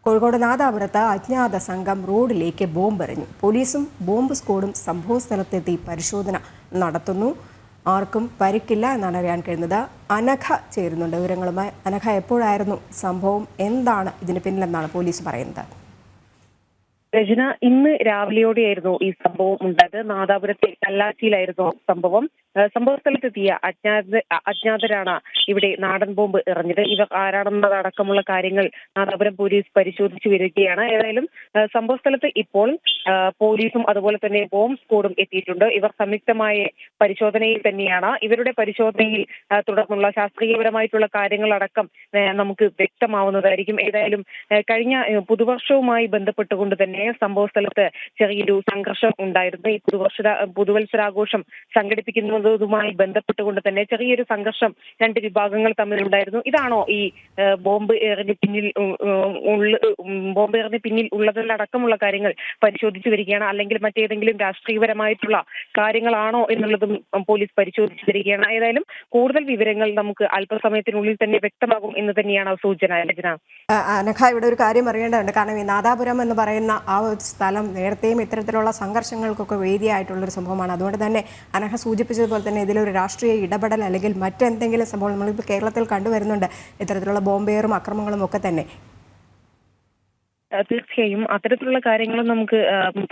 കോഴിക്കോട് നാദാപുരത്ത് അജ്ഞാത സംഘം റോഡിലേക്ക് ബോംബെറിഞ്ഞു. പോലീസും ബോംബ് സ്ക്വാഡും സംഭവസ്ഥലത്തെത്തി പരിശോധന നടത്തുന്നു. ആർക്കും പരിക്കില്ല എന്നാണ് അറിയാൻ കഴിയുന്നത്. അനഘ ചേരുന്നുണ്ട് വിവരങ്ങളുമായി. അനഘ, എപ്പോഴായിരുന്നു സംഭവം? എന്താണ് ഇതിന് പിന്നിലെന്നാണ് പോലീസ് പറയുന്നത്? രചന, ഇന്ന് രാവിലെയോടെയായിരുന്നു ഈ സംഭവം ഉണ്ടായത്. നാദാപുരത്തെ കല്ലാച്ചിയിലായിരുന്നു സംഭവം. സംഭവ സ്ഥലത്തെത്തിയ അജ്ഞാതരാണ് ഇവിടെ നാടൻ ബോംബ് എറിഞ്ഞത്. ഇവർ ആരാണെന്നതടക്കമുള്ള കാര്യങ്ങൾ നാദാപുരം പോലീസ് പരിശോധിച്ചു വരികയാണ്. ഏതായാലും സംഭവ സ്ഥലത്ത് ഇപ്പോൾ പോലീസും അതുപോലെ തന്നെ ബോംബ് സ്ക്വാഡും എത്തിയിട്ടുണ്ട്. ഇവർ സംയുക്തമായ പരിശോധനയിൽ തന്നെയാണ്. ഇവരുടെ പരിശോധനയിൽ തുടർന്നുള്ള ശാസ്ത്രീയപരമായിട്ടുള്ള കാര്യങ്ങളടക്കം നമുക്ക് വ്യക്തമാവുന്നതായിരിക്കും. ഏതായാലും കഴിഞ്ഞ പുതുവർഷവുമായി ബന്ധപ്പെട്ടുകൊണ്ട് തന്നെ സംഭവ സ്ഥലത്ത് ചെറിയൊരു സംഘർഷം ഉണ്ടായിരുന്നു. ഈ പുതുവത്സരാഘോഷം സംഘടിപ്പിക്കുന്നതുമായി ബന്ധപ്പെട്ടുകൊണ്ട് തന്നെ ചെറിയൊരു സംഘർഷം രണ്ട് വിഭാഗങ്ങൾ തമ്മിലുണ്ടായിരുന്നു. ഇതാണോ ഈ ബോംബ് എറിഞ്ഞ് പിന്നിൽ ഉള്ളതിലടക്കമുള്ള കാര്യങ്ങൾ പരിശോധിച്ചു വരികയാണ്, അല്ലെങ്കിൽ മറ്റേതെങ്കിലും രാഷ്ട്രീയപരമായിട്ടുള്ള കാര്യങ്ങളാണോ എന്നുള്ളതും പോലീസ് പരിശോധിച്ചു വരികയാണ്. ഏതായാലും കൂടുതൽ വിവരങ്ങൾ നമുക്ക് അല്പസമയത്തിനുള്ളിൽ തന്നെ വ്യക്തമാകും എന്ന് തന്നെയാണ് സൂചന. അനഘ, ഇവിടെ ഒരു കാര്യം അറിയേണ്ടതുണ്ട്. കാരണം ഈ നാദാപുരം എന്ന് പറയുന്ന ആ ഒരു സ്ഥലം നേരത്തെയും ഇത്തരത്തിലുള്ള സംഘർഷങ്ങൾക്കൊക്കെ വേദിയായിട്ടുള്ളൊരു സംഭവമാണ്. അതുകൊണ്ട് തന്നെ അനഘ സൂചിപ്പിച്ചതുപോലെ തന്നെ ഇതിലൊരു രാഷ്ട്രീയ ഇടപെടൽ അല്ലെങ്കിൽ മറ്റെന്തെങ്കിലും സംഭവം നമ്മളിപ്പോൾ കേരളത്തിൽ കണ്ടുവരുന്നുണ്ട്, ഇത്തരത്തിലുള്ള ബോംബേറും അക്രമങ്ങളും ഒക്കെ തന്നെ. തീർച്ചയായും അത്തരത്തിലുള്ള കാര്യങ്ങളും നമുക്ക്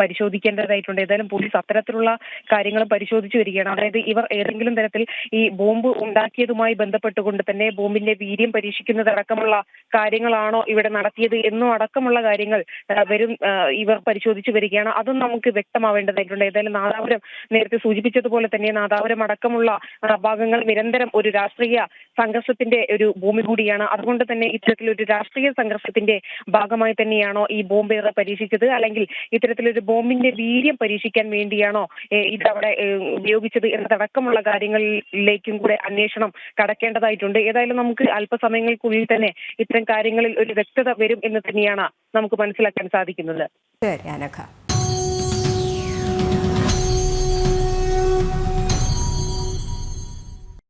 പരിശോധിക്കേണ്ടതായിട്ടുണ്ട്. ഏതായാലും പോലീസ് അത്തരത്തിലുള്ള കാര്യങ്ങൾ പരിശോധിച്ചു വരികയാണ്. അതായത് ഇവർ ഏതെങ്കിലും തരത്തിൽ ഈ ബോംബ് ഉണ്ടാക്കിയതുമായി ബന്ധപ്പെട്ടുകൊണ്ട് തന്നെ ബോംബിന്റെ വീര്യം പരീക്ഷിക്കുന്നതടക്കമുള്ള കാര്യങ്ങളാണോ ഇവിടെ നടത്തിയത് എന്നും അടക്കമുള്ള കാര്യങ്ങൾ ഇവർ പരിശോധിച്ചു വരികയാണ്. അതും നമുക്ക് വ്യക്തമാവേണ്ടതായിട്ടുണ്ട്. ഏതായാലും നാദാപുരം നേരത്തെ സൂചിപ്പിച്ചതുപോലെ തന്നെ നാദാപുരം അടക്കമുള്ള ഭാഗങ്ങൾ നിരന്തരം ഒരു രാഷ്ട്രീയ സംഘർഷത്തിന്റെ ഒരു ഭൂമി കൂടിയാണ്. അതുകൊണ്ട് തന്നെ ഇത്തരത്തിലൊരു രാഷ്ട്രീയ സംഘർഷത്തിന്റെ ഭാഗമായി തന്നെയാണ് ഈ ബോംബേറ് പരീക്ഷിച്ചത്, അല്ലെങ്കിൽ ഇത്തരത്തിലൊരു ബോംബിന്റെ വീര്യം പരീക്ഷിക്കാൻ വേണ്ടിയാണോ ഇതവിടെ ഉപയോഗിച്ചത് എന്നതടക്കമുള്ള കാര്യങ്ങളിലേക്കും കൂടെ അന്വേഷണം കടക്കേണ്ടതായിട്ടുണ്ട്. ഏതായാലും നമുക്ക് അല്പസമയങ്ങൾക്കുള്ളിൽ തന്നെ ഇത്തരം കാര്യങ്ങളിൽ ഒരു വ്യക്തത വരും എന്ന് തന്നെയാണ് നമുക്ക് മനസ്സിലാക്കാൻ സാധിക്കുന്നത്. ശരി അനഘ.